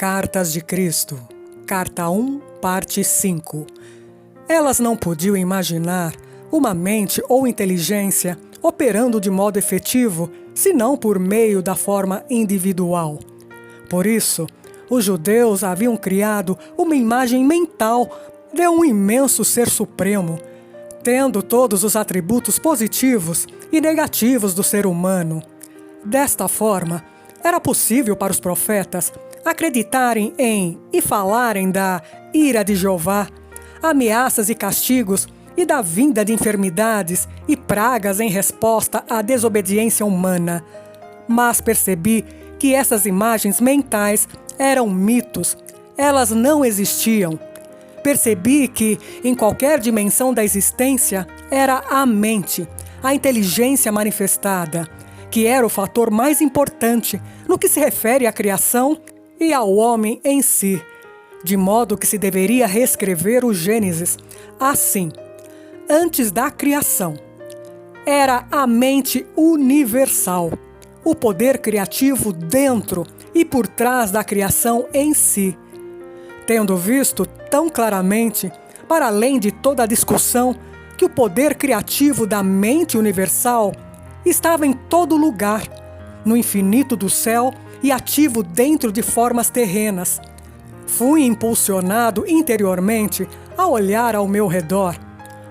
Cartas de Cristo, Carta 1, parte 5. Elas não podiam imaginar uma mente ou inteligência operando de modo efetivo, senão por meio da forma individual. Por isso, os judeus haviam criado uma imagem mental de um imenso ser supremo, tendo todos os atributos positivos e negativos do ser humano. Desta forma, era possível para os profetas acreditarem em e falarem da ira de Jeová, ameaças e castigos e da vinda de enfermidades e pragas em resposta à desobediência humana. Mas percebi que essas imagens mentais eram mitos, elas não existiam. Percebi que, em qualquer dimensão da existência, era a mente, a inteligência manifestada, que era o fator mais importante no que se refere à criação e ao homem em si, de modo que se deveria reescrever o Gênesis assim: antes da criação, era a mente universal, o poder criativo dentro e por trás da criação em si. Tendo visto tão claramente, para além de toda a discussão, que o poder criativo da mente universal estava em todo lugar, no infinito do céu e ativo dentro de formas terrenas, fui impulsionado interiormente a olhar ao meu redor.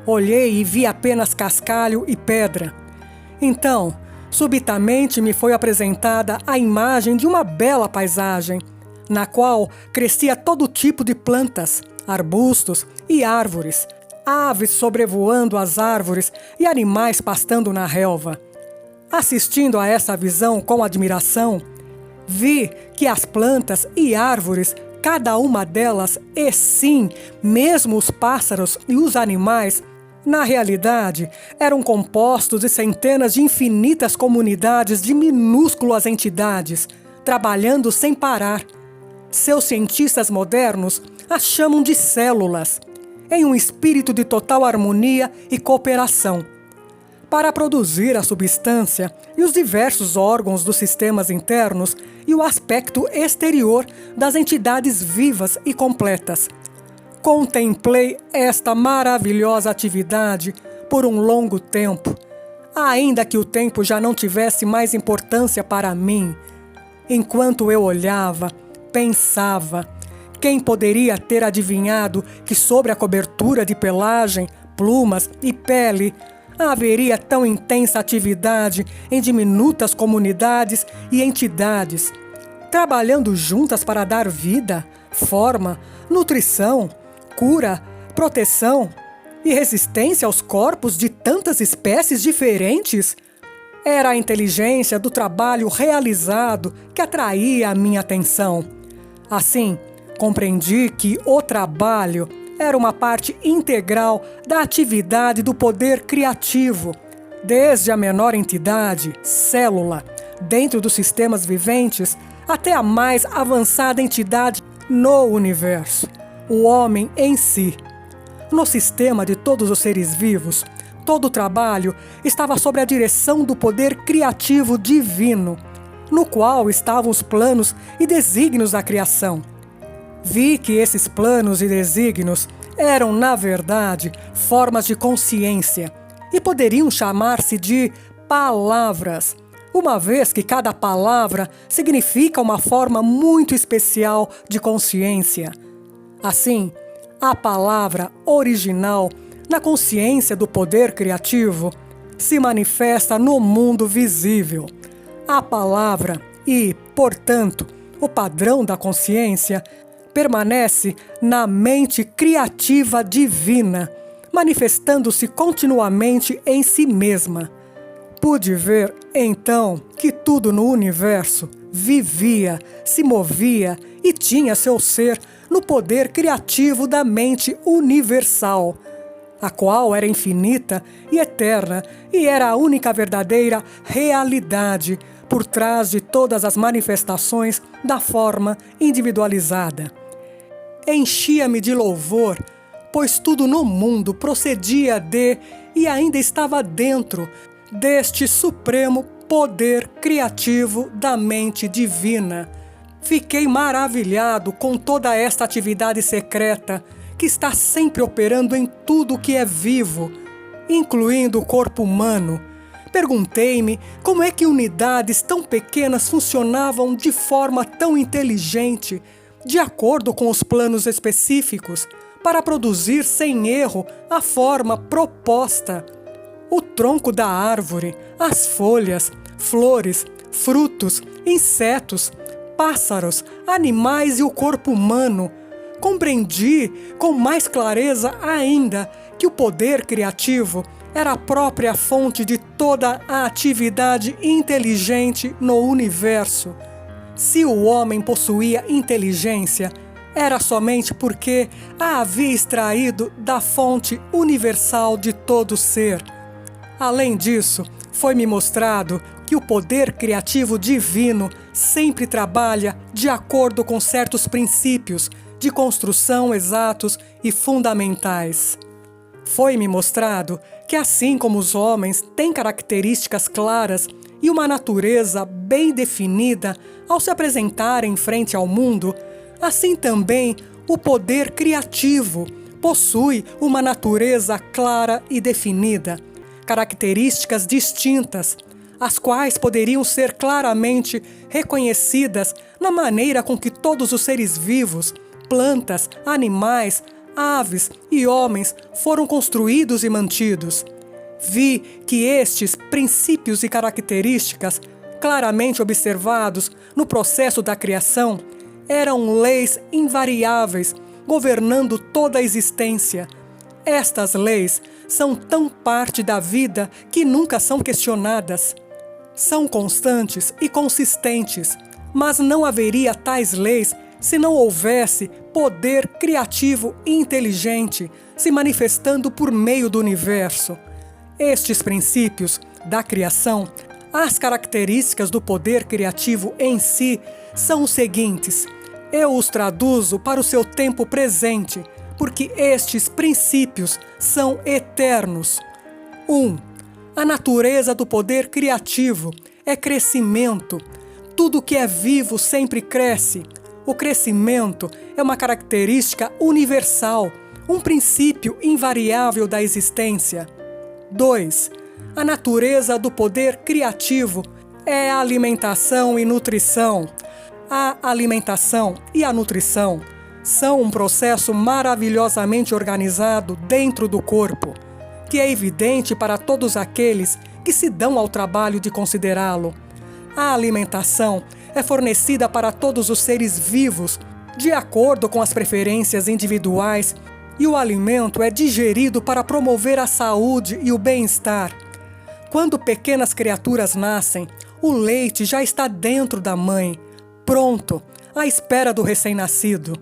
Olhei e vi apenas cascalho e pedra. Então, subitamente me foi apresentada a imagem de uma bela paisagem, na qual crescia todo tipo de plantas, arbustos e árvores, aves sobrevoando as árvores e animais pastando na relva. Assistindo a essa visão com admiração, vi que as plantas e árvores, cada uma delas, e sim, mesmo os pássaros e os animais, na realidade, eram compostos de centenas de infinitas comunidades de minúsculas entidades, trabalhando sem parar. Seus cientistas modernos as chamam de células, em um espírito de total harmonia e cooperação, para produzir a substância e os diversos órgãos dos sistemas internos e o aspecto exterior das entidades vivas e completas. Contemplei esta maravilhosa atividade por um longo tempo, ainda que o tempo já não tivesse mais importância para mim. Enquanto eu olhava, pensava, quem poderia ter adivinhado que sobre a cobertura de pelagem, plumas e pele haveria tão intensa atividade em diminutas comunidades e entidades, trabalhando juntas para dar vida, forma, nutrição, cura, proteção e resistência aos corpos de tantas espécies diferentes? Era a inteligência do trabalho realizado que atraía a minha atenção. Assim, compreendi que o trabalho era uma parte integral da atividade do poder criativo, desde a menor entidade, célula, dentro dos sistemas viventes, até a mais avançada entidade no universo, o homem em si. No sistema de todos os seres vivos, todo o trabalho estava sob a direção do poder criativo divino, no qual estavam os planos e desígnios da criação. Vi que esses planos e desígnios eram, na verdade, formas de consciência e poderiam chamar-se de palavras, uma vez que cada palavra significa uma forma muito especial de consciência. Assim, a palavra original, na consciência do poder criativo, se manifesta no mundo visível. A palavra e, portanto, o padrão da consciência permanece na mente criativa divina, manifestando-se continuamente em si mesma. Pude ver, então, que tudo no universo vivia, se movia e tinha seu ser no poder criativo da mente universal, a qual era infinita e eterna e era a única verdadeira realidade por trás de todas as manifestações da forma individualizada. Enchia-me de louvor, pois tudo no mundo procedia de e ainda estava dentro deste supremo poder criativo da mente divina. Fiquei maravilhado com toda esta atividade secreta que está sempre operando em tudo que é vivo, incluindo o corpo humano. Perguntei-me como é que unidades tão pequenas funcionavam de forma tão inteligente, de acordo com os planos específicos, para produzir sem erro a forma proposta. O tronco da árvore, as folhas, flores, frutos, insetos, pássaros, animais e o corpo humano. Compreendi com mais clareza ainda que o poder criativo era a própria fonte de toda a atividade inteligente no universo. Se o homem possuía inteligência, era somente porque a havia extraído da fonte universal de todo ser. Além disso, foi-me mostrado que o poder criativo divino sempre trabalha de acordo com certos princípios de construção exatos e fundamentais. Foi-me mostrado que, assim como os homens têm características claras e uma natureza bem definida ao se apresentarem frente ao mundo, assim também o poder criativo possui uma natureza clara e definida, características distintas, as quais poderiam ser claramente reconhecidas na maneira com que todos os seres vivos, plantas, animais, aves e homens foram construídos e mantidos. Vi que estes princípios e características, claramente observados no processo da criação, eram leis invariáveis, governando toda a existência. Estas leis são tão parte da vida que nunca são questionadas. São constantes e consistentes, mas não haveria tais leis se não houvesse poder criativo e inteligente se manifestando por meio do universo. Estes princípios da criação, as características do poder criativo em si, são os seguintes. Eu os traduzo para o seu tempo presente, porque estes princípios são eternos. 1. A natureza do poder criativo é crescimento. Tudo que é vivo sempre cresce. O crescimento é uma característica universal, um princípio invariável da existência. 2. A natureza do poder criativo é a alimentação e nutrição. A alimentação e a nutrição são um processo maravilhosamente organizado dentro do corpo, que é evidente para todos aqueles que se dão ao trabalho de considerá-lo. A alimentação é fornecida para todos os seres vivos, de acordo com as preferências individuais, e o alimento é digerido para promover a saúde e o bem-estar. Quando pequenas criaturas nascem, o leite já está dentro da mãe, pronto, à espera do recém-nascido.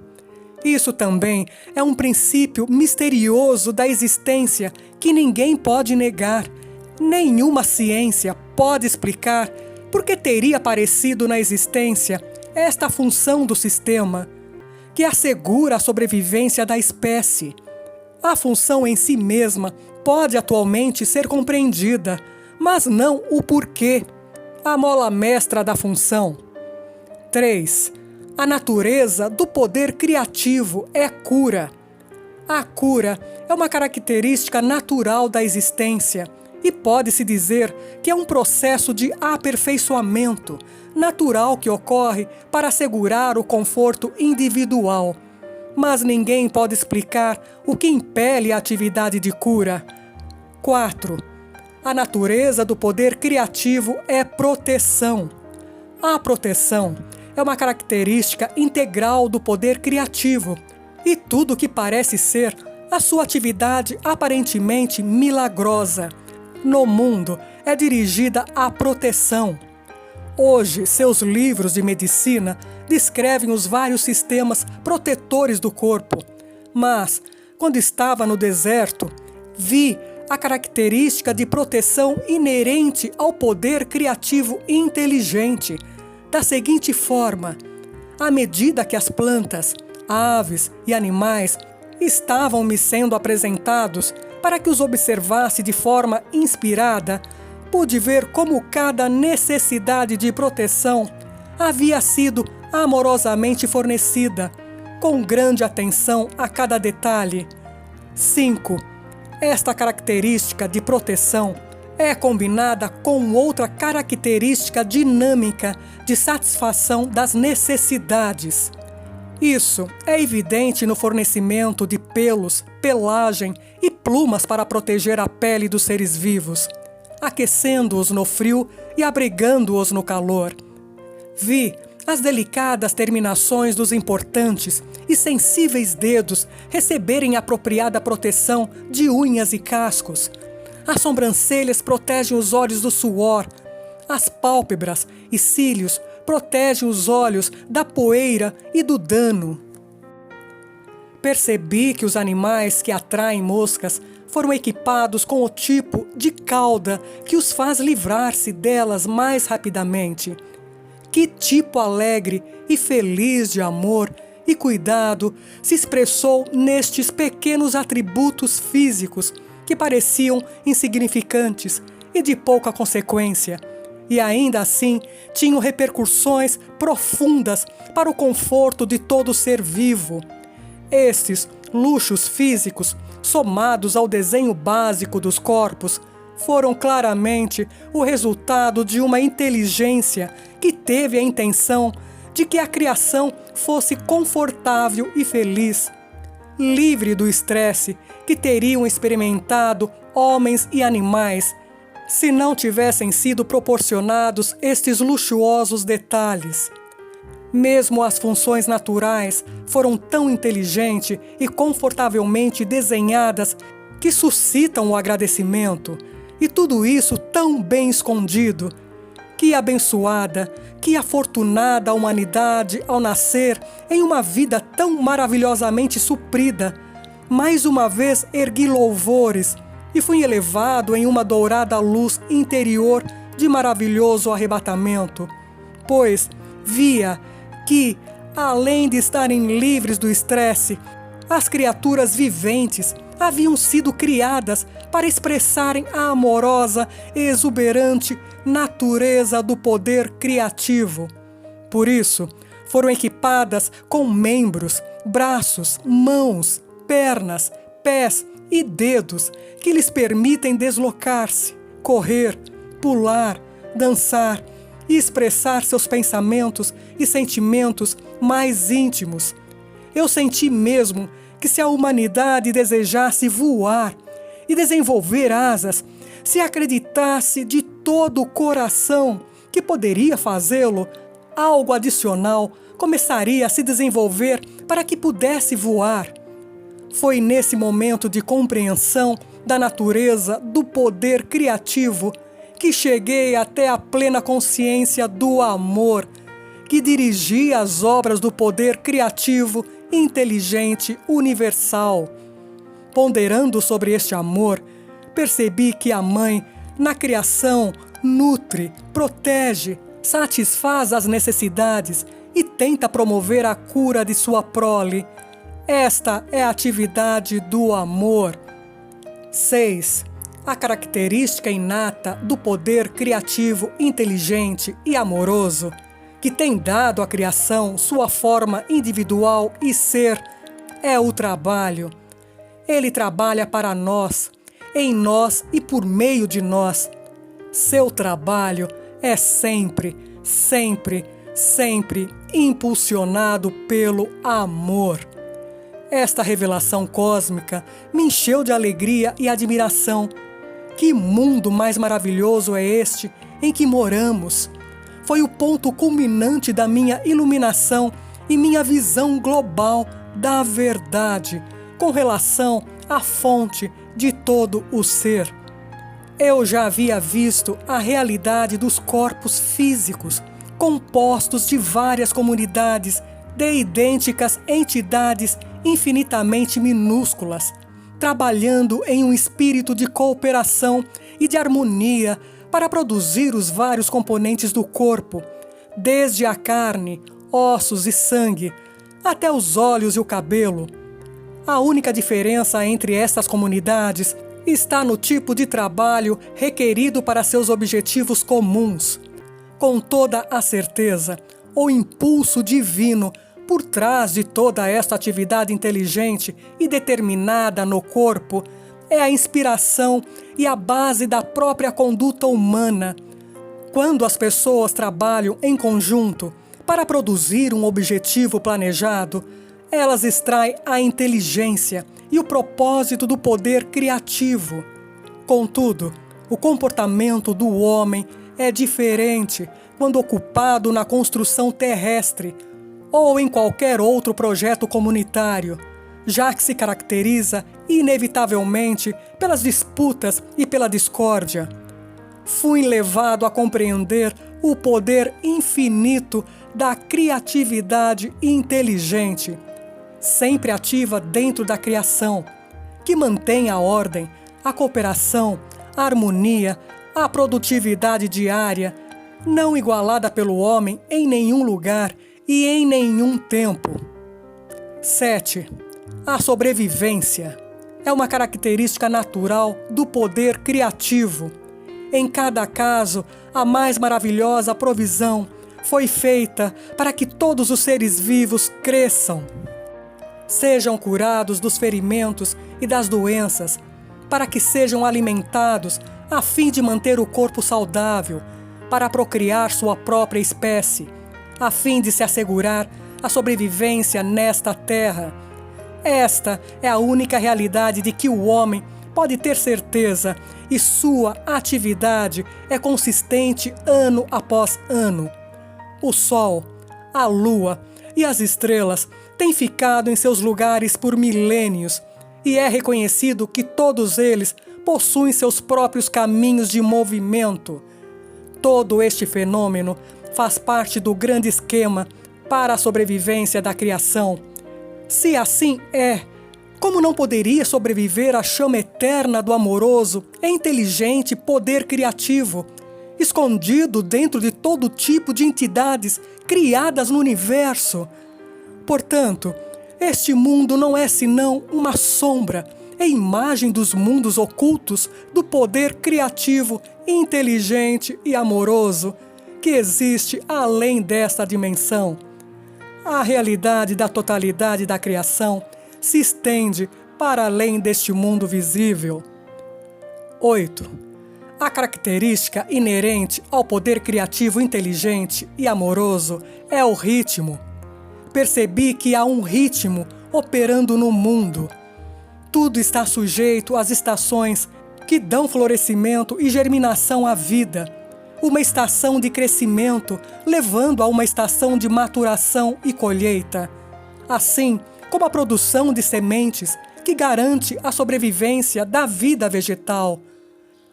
Isso também é um princípio misterioso da existência que ninguém pode negar. Nenhuma ciência pode explicar por que teria aparecido na existência esta função do sistema, que assegura a sobrevivência da espécie. A função em si mesma pode atualmente ser compreendida, mas não o porquê, a mola mestra da função. 3. A natureza do poder criativo é cura. A cura é uma característica natural da existência e pode-se dizer que é um processo de aperfeiçoamento natural que ocorre para assegurar o conforto individual. Mas ninguém pode explicar o que impele a atividade de cura. 4. A natureza do poder criativo é proteção. A proteção é uma característica integral do poder criativo e tudo que parece ser a sua atividade aparentemente milagrosa no mundo é dirigida à proteção. Hoje, seus livros de medicina descrevem os vários sistemas protetores do corpo, mas, quando estava no deserto, vi a característica de proteção inerente ao poder criativo inteligente, da seguinte forma: à medida que as plantas, aves e animais estavam me sendo apresentados para que os observasse de forma inspirada, pude ver como cada necessidade de proteção havia sido amorosamente fornecida, com grande atenção a cada detalhe. 5. Esta característica de proteção é combinada com outra característica dinâmica de satisfação das necessidades. Isso é evidente no fornecimento de pelos, pelagem e plumas para proteger a pele dos seres vivos, aquecendo-os no frio e abrigando-os no calor. Vi as delicadas terminações dos importantes e sensíveis dedos receberem apropriada proteção de unhas e cascos. As sobrancelhas protegem os olhos do suor. As pálpebras e cílios protegem os olhos da poeira e do dano. Percebi que os animais que atraem moscas foram equipados com o tipo de cauda que os faz livrar-se delas mais rapidamente. Que tipo alegre e feliz de amor e cuidado se expressou nestes pequenos atributos físicos que pareciam insignificantes e de pouca consequência, e ainda assim tinham repercussões profundas para o conforto de todo ser vivo. Estes luxos físicos, somados ao desenho básico dos corpos, foram claramente o resultado de uma inteligência que teve a intenção de que a criação fosse confortável e feliz, livre do estresse que teriam experimentado homens e animais se não tivessem sido proporcionados estes luxuosos detalhes. Mesmo as funções naturais foram tão inteligente e confortavelmente desenhadas que suscitam o agradecimento, e tudo isso tão bem escondido. Que abençoada, que afortunada a humanidade ao nascer em uma vida tão maravilhosamente suprida. Mais uma vez ergui louvores e fui elevado em uma dourada luz interior de maravilhoso arrebatamento, pois via que, além de estarem livres do estresse, as criaturas viventes haviam sido criadas para expressarem a amorosa e exuberante natureza do poder criativo. Por isso, foram equipadas com membros, braços, mãos, pernas, pés e dedos que lhes permitem deslocar-se, correr, pular, dançar e expressar seus pensamentos e sentimentos mais íntimos. Eu senti mesmo que se a humanidade desejasse voar e desenvolver asas, se acreditasse de todo o coração que poderia fazê-lo, algo adicional começaria a se desenvolver para que pudesse voar. Foi nesse momento de compreensão da natureza do poder criativo que cheguei até a plena consciência do amor, que dirigia as obras do poder criativo inteligente universal. Ponderando sobre este amor, percebi que a mãe, na criação, nutre, protege, satisfaz as necessidades e tenta promover a cura de sua prole. Esta é a atividade do amor. 6. A característica inata do poder criativo inteligente e amoroso, que tem dado à criação sua forma individual e ser, é o trabalho. Ele trabalha para nós, em nós e por meio de nós. Seu trabalho é sempre, sempre, sempre impulsionado pelo amor. Esta revelação cósmica me encheu de alegria e admiração. Que mundo mais maravilhoso é este em que moramos! Foi o ponto culminante da minha iluminação e minha visão global da verdade com relação à fonte de todo o ser. Eu já havia visto a realidade dos corpos físicos, compostos de várias comunidades de idênticas entidades infinitamente minúsculas, trabalhando em um espírito de cooperação e de harmonia para produzir os vários componentes do corpo, desde a carne, ossos e sangue, até os olhos e o cabelo. A única diferença entre estas comunidades está no tipo de trabalho requerido para seus objetivos comuns. Com toda a certeza, o impulso divino por trás de toda esta atividade inteligente e determinada no corpo é a inspiração e a base da própria conduta humana. Quando as pessoas trabalham em conjunto para produzir um objetivo planejado, elas extraem a inteligência e o propósito do poder criativo. Contudo, o comportamento do homem é diferente quando ocupado na construção terrestre ou em qualquer outro projeto comunitário, já que se caracteriza inevitavelmente pelas disputas e pela discórdia. Fui levado a compreender o poder infinito da criatividade inteligente, sempre ativa dentro da criação, que mantém a ordem, a cooperação, a harmonia, a produtividade diária, não igualada pelo homem em nenhum lugar e em nenhum tempo. 7. A sobrevivência é uma característica natural do poder criativo. Em cada caso, a mais maravilhosa provisão foi feita para que todos os seres vivos cresçam, sejam curados dos ferimentos e das doenças, para que sejam alimentados a fim de manter o corpo saudável, para procriar sua própria espécie, a fim de se assegurar a sobrevivência nesta terra. Esta é a única realidade de que o homem pode ter certeza e sua atividade é consistente ano após ano. O Sol, a Lua e as estrelas têm ficado em seus lugares por milênios e é reconhecido que todos eles possuem seus próprios caminhos de movimento. Todo este fenômeno faz parte do grande esquema para a sobrevivência da criação. Se assim é, como não poderia sobreviver a chama eterna do amoroso e inteligente poder criativo, escondido dentro de todo tipo de entidades criadas no universo? Portanto, este mundo não é senão uma sombra, é imagem dos mundos ocultos do poder criativo, inteligente e amoroso que existe além desta dimensão. A realidade da totalidade da criação se estende para além deste mundo visível. 8. A característica inerente ao poder criativo inteligente e amoroso é o ritmo. Percebi que há um ritmo operando no mundo. Tudo está sujeito às estações que dão florescimento e germinação à vida. Uma estação de crescimento levando a uma estação de maturação e colheita. Assim como a produção de sementes que garante a sobrevivência da vida vegetal.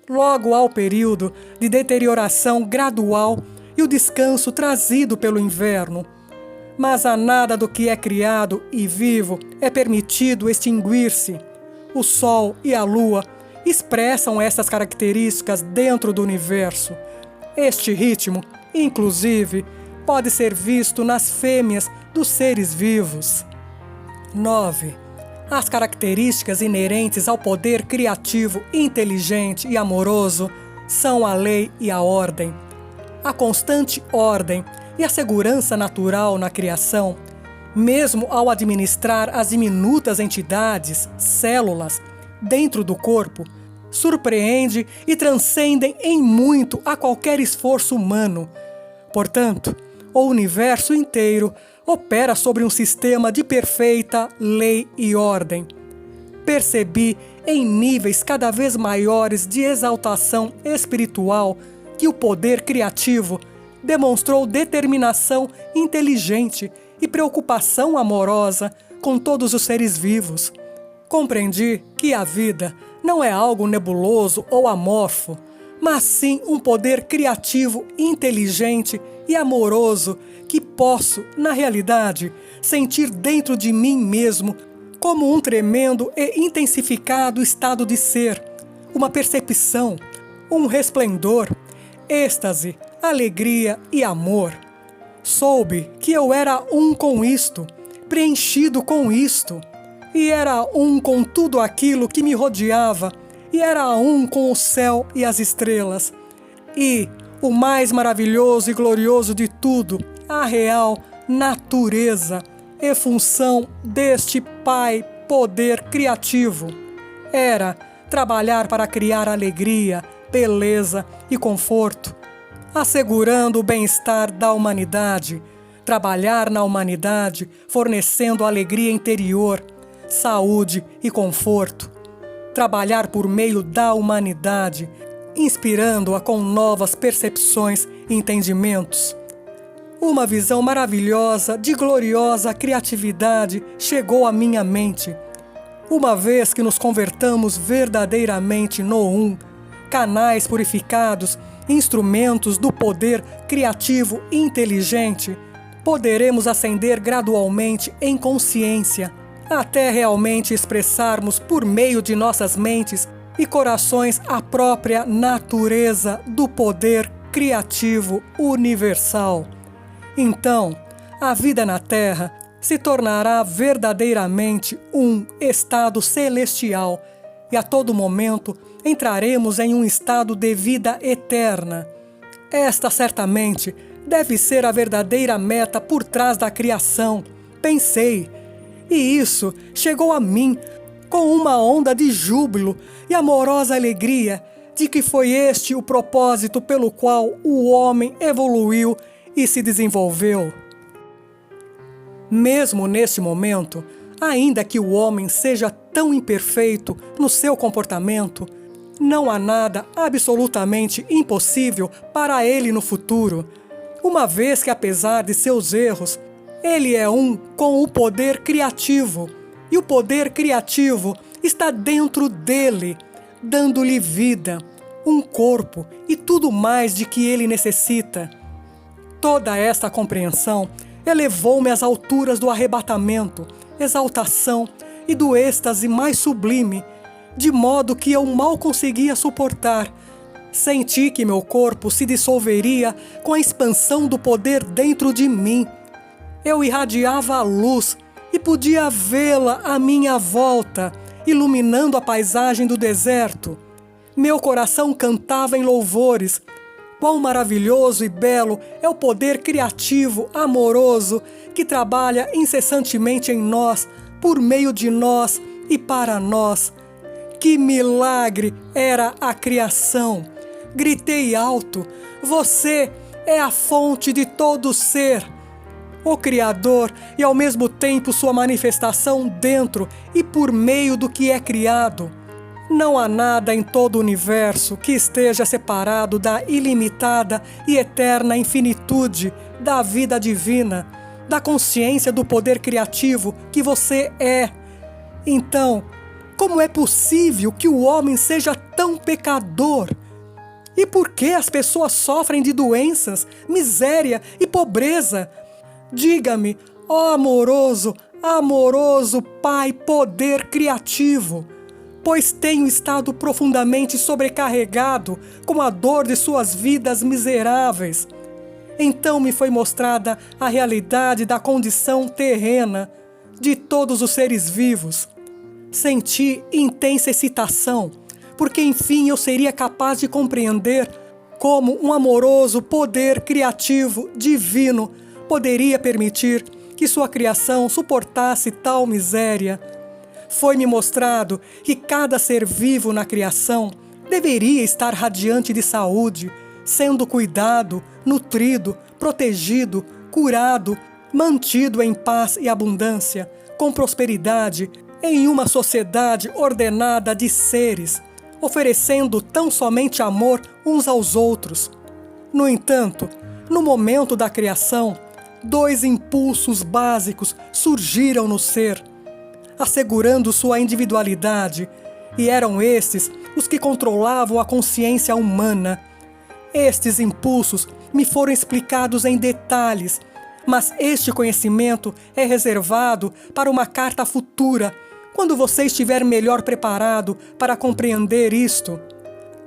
Logo há o período de deterioração gradual e o descanso trazido pelo inverno. Mas a nada do que é criado e vivo é permitido extinguir-se. O Sol e a Lua expressam essas características dentro do universo. Este ritmo, inclusive, pode ser visto nas fêmeas dos seres vivos. 9. As características inerentes ao poder criativo, inteligente e amoroso são a lei e a ordem. A constante ordem e a segurança natural na criação, mesmo ao administrar as diminutas entidades, células, dentro do corpo, surpreende e transcendem em muito a qualquer esforço humano. Portanto, o universo inteiro opera sobre um sistema de perfeita lei e ordem. Percebi em níveis cada vez maiores de exaltação espiritual que o poder criativo demonstrou determinação inteligente e preocupação amorosa com todos os seres vivos. Compreendi que a vida não é algo nebuloso ou amorfo, mas sim um poder criativo, inteligente e amoroso que posso, na realidade, sentir dentro de mim mesmo como um tremendo e intensificado estado de ser, uma percepção, um resplendor, êxtase, alegria e amor. Soube que eu era um com isto, preenchido com isto, e era um com tudo aquilo que me rodeava, e era um com o céu e as estrelas. E o mais maravilhoso e glorioso de tudo a real natureza e função deste Pai poder criativo. Era trabalhar para criar alegria, beleza e conforto, assegurando o bem-estar da humanidade, trabalhar na humanidade, fornecendo alegria interior, saúde e conforto, trabalhar por meio da humanidade, inspirando-a com novas percepções e entendimentos. Uma visão maravilhosa de gloriosa criatividade chegou à minha mente. Uma vez que nos convertamos verdadeiramente no Um, canais purificados, instrumentos do poder criativo inteligente, poderemos ascender gradualmente em consciência, até realmente expressarmos por meio de nossas mentes e corações a própria natureza do poder criativo universal. Então, a vida na Terra se tornará verdadeiramente um estado celestial e a todo momento entraremos em um estado de vida eterna. Esta certamente deve ser a verdadeira meta por trás da criação, pensei, e isso chegou a mim com uma onda de júbilo e amorosa alegria de que foi este o propósito pelo qual o homem evoluiu e se desenvolveu. Mesmo neste momento, ainda que o homem seja tão imperfeito no seu comportamento, não há nada absolutamente impossível para ele no futuro, uma vez que, apesar de seus erros, ele é um com o poder criativo, e o poder criativo está dentro dele, dando-lhe vida, um corpo e tudo mais de que ele necessita. Toda esta compreensão elevou-me às alturas do arrebatamento, exaltação e do êxtase mais sublime, de modo que eu mal conseguia suportar. Senti que meu corpo se dissolveria com a expansão do poder dentro de mim. Eu irradiava a luz e podia vê-la à minha volta, iluminando a paisagem do deserto. Meu coração cantava em louvores. Quão maravilhoso e belo é o poder criativo, amoroso, que trabalha incessantemente em nós, por meio de nós e para nós. Que milagre era a criação! Gritei alto: você é a fonte de todo ser, o Criador e ao mesmo tempo sua manifestação dentro e por meio do que é criado. Não há nada em todo o universo que esteja separado da ilimitada e eterna infinitude da vida divina, da consciência do poder criativo que você é. Então, como é possível que o homem seja tão pecador? E por que as pessoas sofrem de doenças, miséria e pobreza? Diga-me, ó amoroso, amoroso Pai poder criativo, pois tenho estado profundamente sobrecarregado com a dor de suas vidas miseráveis. Então me foi mostrada a realidade da condição terrena de todos os seres vivos. Senti intensa excitação, porque enfim eu seria capaz de compreender como um amoroso poder criativo divino poderia permitir que sua criação suportasse tal miséria. Foi-me mostrado que cada ser vivo na criação deveria estar radiante de saúde, sendo cuidado, nutrido, protegido, curado, mantido em paz e abundância, com prosperidade, em uma sociedade ordenada de seres, oferecendo tão somente amor uns aos outros. No entanto, no momento da criação, dois impulsos básicos surgiram no ser, assegurando sua individualidade, e eram estes os que controlavam a consciência humana. Estes impulsos me foram explicados em detalhes, mas este conhecimento é reservado para uma carta futura, quando você estiver melhor preparado para compreender isto.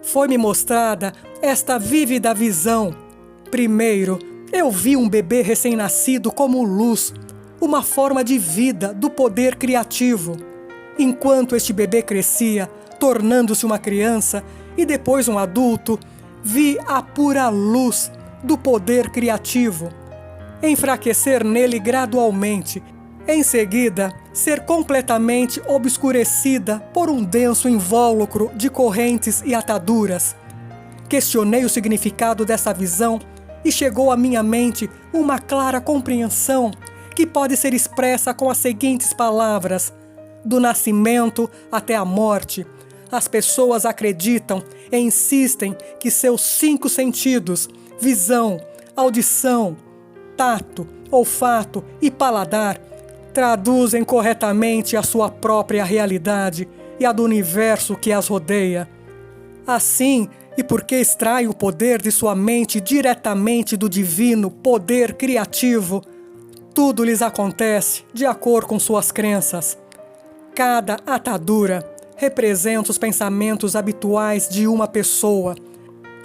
Foi-me mostrada esta vívida visão. Primeiro, eu vi um bebê recém-nascido como luz, uma forma de vida do poder criativo. Enquanto este bebê crescia, tornando-se uma criança e depois um adulto, vi a pura luz do poder criativo. enfraquecer nele gradualmente, em seguida ser completamente obscurecida por um denso invólucro de correntes e ataduras. Questionei o significado dessa visão e chegou à minha mente uma clara compreensão que pode ser expressa com as seguintes palavras: do nascimento até a morte, as pessoas acreditam e insistem que seus 5 sentidos, visão, audição, tato, olfato e paladar, traduzem corretamente a sua própria realidade e a do universo que as rodeia. Assim, e porque extrai o poder de sua mente diretamente do divino poder criativo, tudo lhes acontece de acordo com suas crenças. Cada atadura representa os pensamentos habituais de uma pessoa,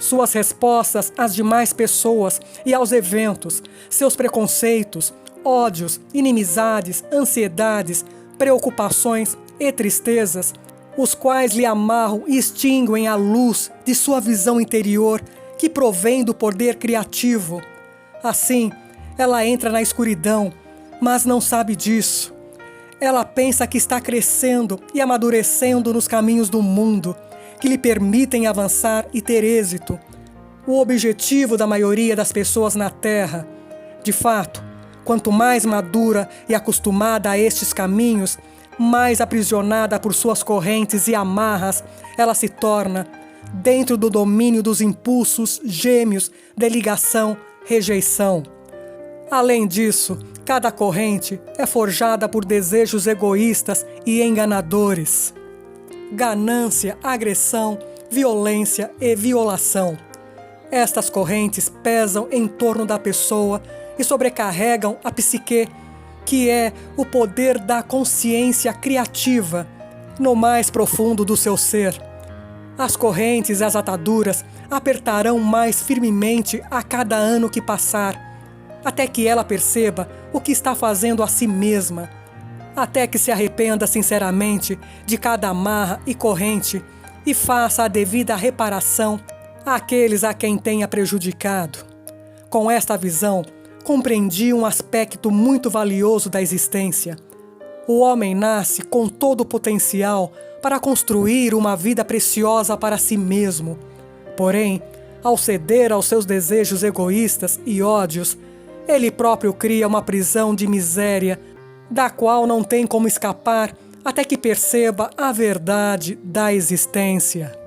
suas respostas às demais pessoas e aos eventos, seus preconceitos, ódios, inimizades, ansiedades, preocupações e tristezas, os quais lhe amarram e extinguem a luz de sua visão interior que provém do poder criativo. Assim, ela entra na escuridão, mas não sabe disso. Ela pensa que está crescendo e amadurecendo nos caminhos do mundo, que lhe permitem avançar e ter êxito. O objetivo da maioria das pessoas na Terra. De fato, quanto mais madura e acostumada a estes caminhos, mais aprisionada por suas correntes e amarras ela se torna, dentro do domínio dos impulsos gêmeos de ligação, rejeição. Além disso, cada corrente é forjada por desejos egoístas e enganadores. Ganância, agressão, violência e violação. Estas correntes pesam em torno da pessoa e sobrecarregam a psique, que é o poder da consciência criativa, no mais profundo do seu ser. As correntes e as ataduras apertarão mais firmemente a cada ano que passar, até que ela perceba o que está fazendo a si mesma, até que se arrependa sinceramente de cada amarra e corrente e faça a devida reparação àqueles a quem tenha prejudicado. Com esta visão, compreendi um aspecto muito valioso da existência. O homem nasce com todo o potencial para construir uma vida preciosa para si mesmo. Porém, ao ceder aos seus desejos egoístas e ódios, ele próprio cria uma prisão de miséria, da qual não tem como escapar até que perceba a verdade da existência.